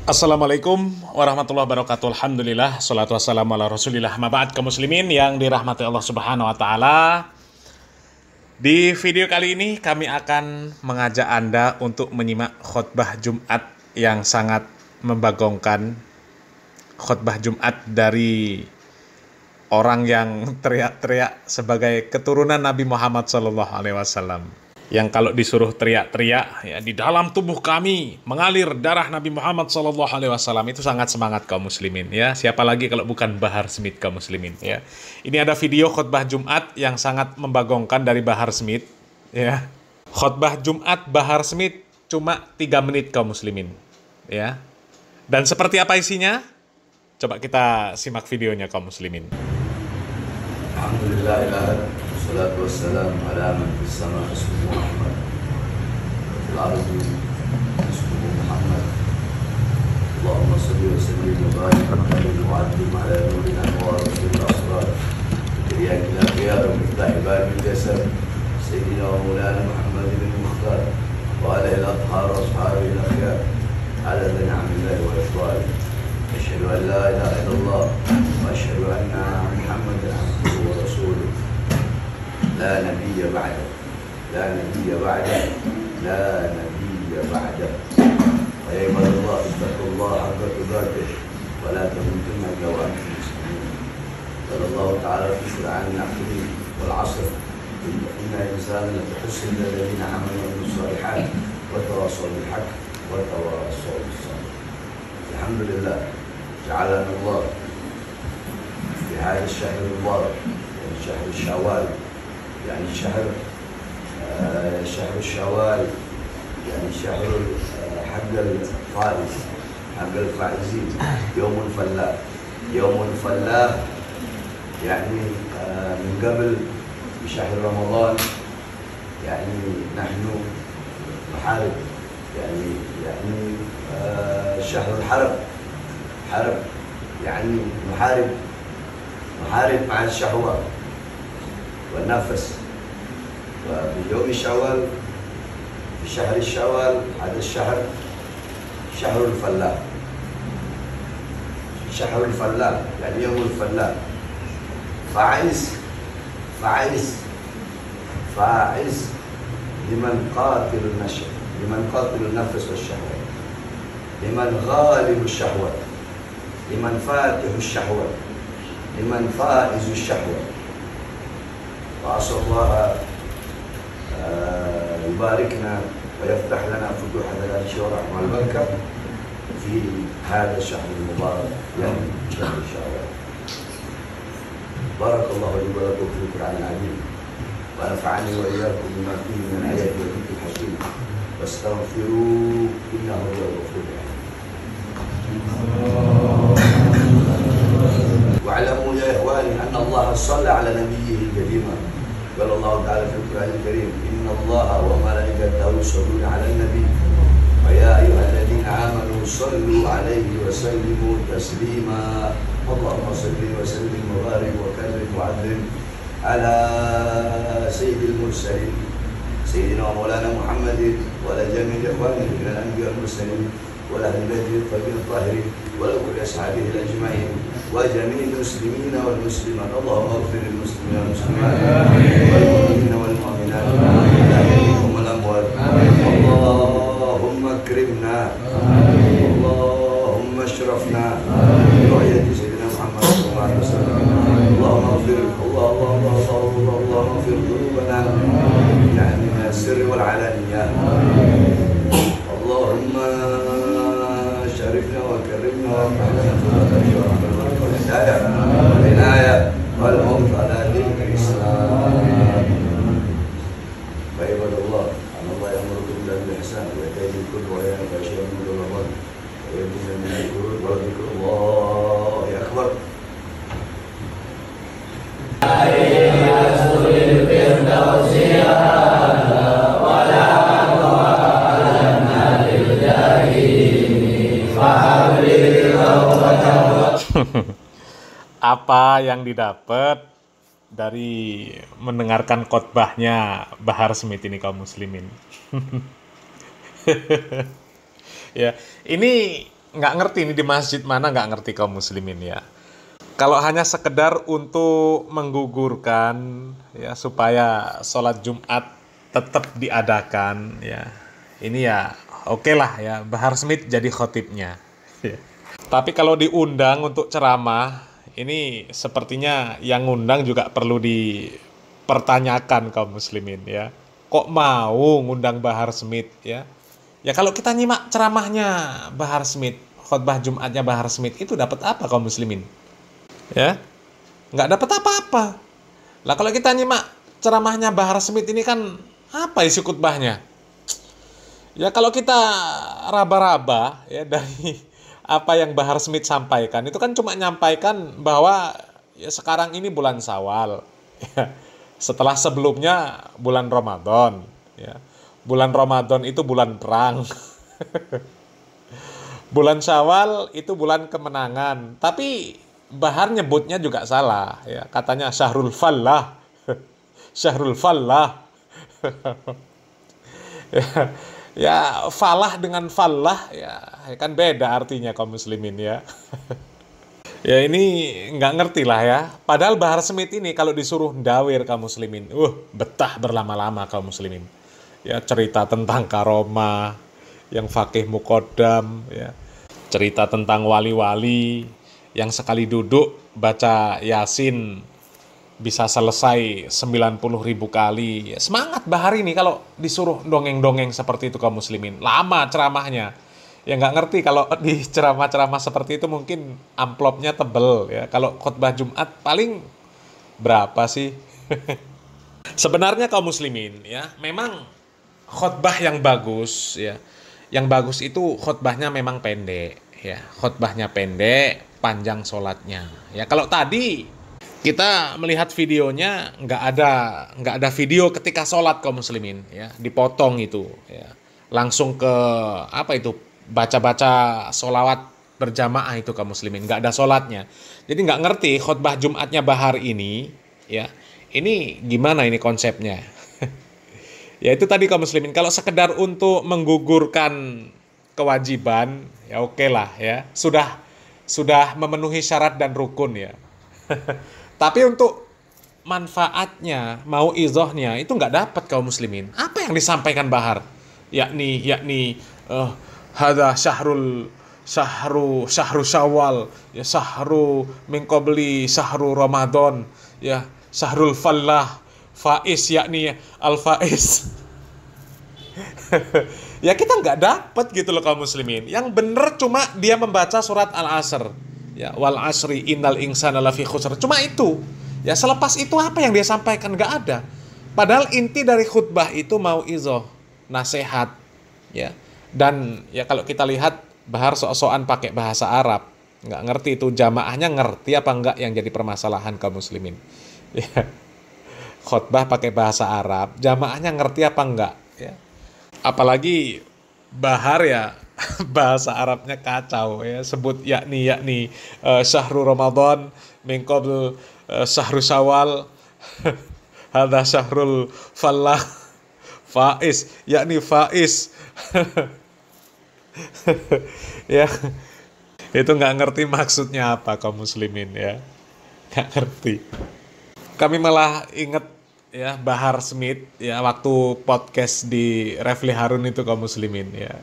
Assalamualaikum warahmatullahi wabarakatuh. Alhamdulillah, salatu wassalamu ala rasulillah. Maba'ad kaum muslimin yang dirahmati Allah subhanahu wa ta'ala. Di video kali ini kami akan mengajak Anda untuk menyimak khutbah Jumat yang sangat membagongkan. Khutbah Jumat dari orang yang teriak-teriak sebagai keturunan Nabi Muhammad SAW. Yang kalau disuruh teriak-teriak, ya, di dalam tubuh kami mengalir darah Nabi Muhammad SAW, itu sangat semangat kaum muslimin, ya. Siapa lagi kalau bukan Bahar Smith kaum muslimin, ya. Ini ada video khutbah Jumat yang sangat membagongkan dari Bahar Smith, ya. Khutbah Jumat Bahar Smith cuma 3 menit kaum muslimin, ya. Dan seperti apa isinya? Coba kita simak videonya kaum muslimin. Alhamdulillah, wassalatu wassalamu ala man fis sama ismuhu Muhammad wa fil ardi ismuhu Muhammad. Allahumma salli wa sallim wa barik wa mu'addim ala nuril anwar fil asrar ya khiyar miftah ibad al-jasad sayyidina wa maulana Muhammad bin Mukhtar wa ala al-athhar ashabi al-akhyar ala ni'amillahi wa ridwanihi. Asyhadu an la ilaha illallah wa asyhadu anna Muhammadan abduhu wa rasuluh. لا نبي بعده لا نبي بعده لا نبي بعده ويا عباد الله اتقوا الله حق تقاته ولا تموتن الا وانتم مسلمون. قال الله تعالى في القران العظيم والعصر ان الانسان لتحسن الذين عملوا من الصالحات وتواصوا بالحق وتواصوا بالصبر. الحمد لله جعلنا الله في هذا الشهر المبارك يعني شهر شوال، يعني شهر الشوال، يعني شهر حق الفائز حق الفائزين. يوم الفلاح يوم الفلاح يعني من قبل بشهر رمضان يعني نحن نحارب يعني شهر الحرب حرب يعني نحارب مع الشهوات والنفس. وفي يوم شوال في شهر الشوال هذا الشهر شهر الفلاح شهر الفلاح يعني يوم الفلاح. فاعز لمن قاتل النشر، لمن قاتل النفس والشهوات، لمن غالب الشهوات، لمن فاتح الشهوات، لمن فائز الشهوات. وأسأل الله يباركنا ويفتح لنا فتوح ذلك الرحمة والبركة في هذا الشهر المبارك يعني شهر شوال. بارك الله لي ولكم في القرآن العظيم ونفعني وإياكم بما فيه من الآيات والذكر الحكيم واستغفروه إنه هو الغفور الرحيم. واعلموا يا إخواني أن الله صلى على نبيه الكريم. قال الله تعالى في القرآن الكريم إن الله وملائكته يصلون على النبي ويا أيها الذين آمنوا صلوا عليه وسلموا تسليما. اللهم صل وسلم وبارك وكرم وعظم على سيد المرسلين سيدنا ومولانا محمد وعلى جميع إخوانه من الأنبياء والمرسلين والأهل البيت الطيبين الطاهرين ولكل أصحابه الأجمعين وجميع المسلمين والمسلمات. اللهم اغفر للمسلمين والمسلمات والمؤمنين والمؤمنات الأحياء والأموات. اللهم اكرمنا اللهم اشرفنا برؤية سيدنا محمد صلى الله عليه وسلم. اللهم اغفر اللهم اغفر ذنوبنا يعني من السر والعلانية. اللهم شرفنا وكرمنا وارحمنا والهداية والعناية والموت على دين الإسلام. فعباد الله أن الله يأمركم بالإحسان وإيتاء ذي القربى وينهى عن الفحشاء والمنكر والبغي ويعظكم من الذكر ولذكر الله أكبر. Apa yang didapat dari mendengarkan khotbahnya Bahar Smith ini kaum muslimin? Ya, ini nggak ngerti ini di masjid mana, nggak ngerti kaum muslimin ya. Kalau hanya sekedar untuk menggugurkan ya supaya sholat Jumat tetap diadakan ya, ini ya oke lah ya, Bahar Smith jadi khotibnya. Tapi kalau diundang untuk ceramah, ini sepertinya yang ngundang juga perlu dipertanyakan kaum muslimin ya. Kok mau ngundang Bahar Smith ya? Ya kalau kita nyimak ceramahnya Bahar Smith, khotbah Jumatnya Bahar Smith, itu dapat apa kaum muslimin? Ya, nggak dapat apa-apa. Lah kalau kita nyimak ceramahnya Bahar Smith ini kan apa isi khutbahnya? Ya kalau kita raba-raba ya dari apa yang Bahar Smith sampaikan, itu kan cuma nyampaikan bahwa ya sekarang ini bulan Syawal ya, setelah sebelumnya bulan Ramadan ya. Bulan Ramadan itu bulan perang. Bulan Syawal itu bulan kemenangan. Tapi Bahar nyebutnya juga salah ya, katanya Syahrul Fallah. Syahrul Fallah. Ya, falah dengan fallah ya kan beda artinya kaum muslimin ya. Ya ini nggak ngerti lah ya. Padahal Bahar Smith ini kalau disuruh ndawir kaum muslimin, betah berlama-lama kaum muslimin. Ya cerita tentang karomah, yang faqih muqaddam ya. Cerita tentang wali-wali yang sekali duduk baca Yasin bisa selesai 90.000 kali. Ya, semangat Bahar ini kalau disuruh dongeng-dongeng seperti itu kaum muslimin. Lama ceramahnya. Ya nggak ngerti kalau di ceramah-ceramah seperti itu mungkin amplopnya tebel ya. Kalau khutbah Jumat paling berapa sih? Sebenarnya kaum muslimin ya, memang khutbah yang bagus ya. Yang bagus itu khutbahnya memang pendek ya. Khutbahnya pendek, panjang sholatnya. Ya kalau tadi kita melihat videonya nggak ada video ketika sholat kaum muslimin ya, dipotong itu ya. Langsung ke apa itu, baca-baca sholawat berjamaah itu kaum muslimin, nggak ada sholatnya. Jadi nggak ngerti khutbah Jumatnya Bahar ini ya, ini gimana ini konsepnya. Ya itu tadi kaum muslimin, kalau sekedar untuk menggugurkan kewajiban ya oke lah ya, sudah memenuhi syarat dan rukun ya. Tapi untuk manfaatnya, mau izohnya itu nggak dapat kaum muslimin. Apa yang disampaikan Bahar? Yakni hada syahru Syawal ya, syahru min qabli syahru Ramadan ya, syahrul fallah faiz, yakni al-faiz. Ya kita nggak dapat gitu loh kaum muslimin. Yang bener cuma dia membaca surat Al-Asr ya, wal asri innal insana lafi khusr. Cuma itu. Ya selepas itu apa yang dia sampaikan? Nggak ada. Padahal inti dari khutbah itu mau izoh, nasihat ya. Dan ya kalau kita lihat Bahar sok-sokan pakai bahasa Arab. Nggak ngerti itu jamaahnya ngerti apa enggak yang jadi permasalahan kaum muslimin. Ya. Khutbah pakai bahasa Arab, jamaahnya ngerti apa enggak ya. Apalagi Bahar ya bahasa Arabnya kacau ya, sebut yakni syahrul Ramadan min qabl syahrul Syawal hadza syahrul fallah faiz, yakni faiz. Ya itu nggak ngerti maksudnya apa kaum muslimin ya, nggak ngerti. Kami malah inget ya Bahar Smith ya waktu podcast di Refli Harun itu kaum muslimin ya.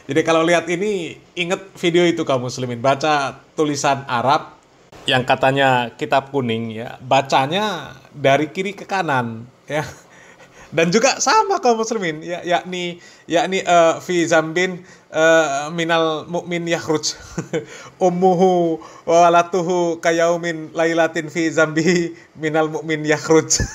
Jadi kalau lihat ini inget video itu kaum muslimin, baca tulisan Arab yang katanya kitab kuning ya, bacanya dari kiri ke kanan ya. Dan juga sama kaum muslimin ya, yakni fi zambin minal mu'min yakhruj ummuhu wa walatuhu kayaumin lailatin fi zambi minal mu'min yakhruj.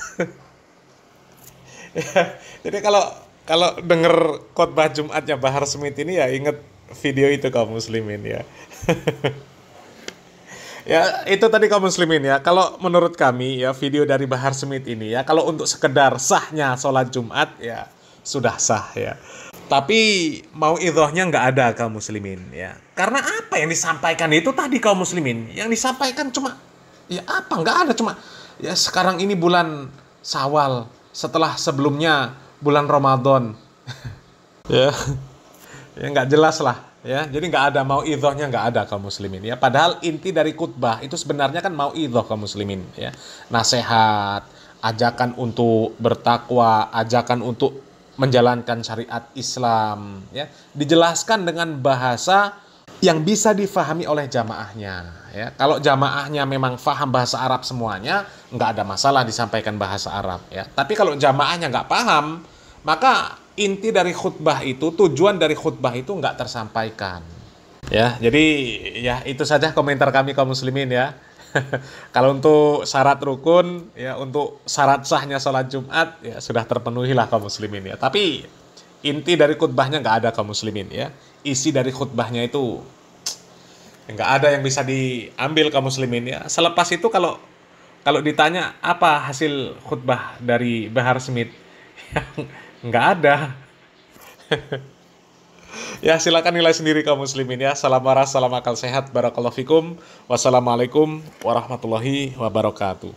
Ya, jadi kalau denger khutbah Jumatnya Bahar Smith ini ya inget video itu kaum muslimin ya. Ya itu tadi kaum muslimin ya. Kalau menurut kami ya video dari Bahar Smith ini ya, kalau untuk sekedar sahnya sholat Jumat ya sudah sah ya. Tapi mau idhohnya nggak ada kaum muslimin ya. Karena apa yang disampaikan itu tadi kaum muslimin, yang disampaikan cuma ya apa, nggak ada, cuma ya sekarang ini bulan Syawal, setelah sebelumnya bulan Ramadan. Ya nggak jelas lah Ya, jadi nggak ada mauidhahnya, nggak ada kaum muslimin ya. Padahal inti dari khutbah itu sebenarnya kan mauidhah kaum muslimin ya. Nasihat, ajakan untuk bertakwa, ajakan untuk menjalankan syariat Islam ya. Dijelaskan dengan bahasa yang bisa difahami oleh jamaahnya ya. Kalau jamaahnya memang faham bahasa Arab semuanya, nggak ada masalah disampaikan bahasa Arab ya. Tapi kalau jamaahnya nggak paham, maka inti dari khutbah itu, tujuan dari khutbah itu nggak tersampaikan. Ya, jadi ya itu saja komentar kami kaum muslimin ya. Kalau untuk syarat rukun, ya untuk syarat sahnya sholat Jumat, ya sudah terpenuhi lah kaum muslimin ya. Tapi inti dari khutbahnya nggak ada kaum muslimin ya. Isi dari khutbahnya itu nggak ada yang bisa diambil kaum muslimin ya. Selepas itu kalau kalau ditanya apa hasil khutbah dari Bahar Smith, nggak ada. Ya silakan nilai sendiri kaum muslimin ya. Salam waras, salam akal sehat, barakallahu fikum. Wassalamualaikum warahmatullahi wabarakatuh.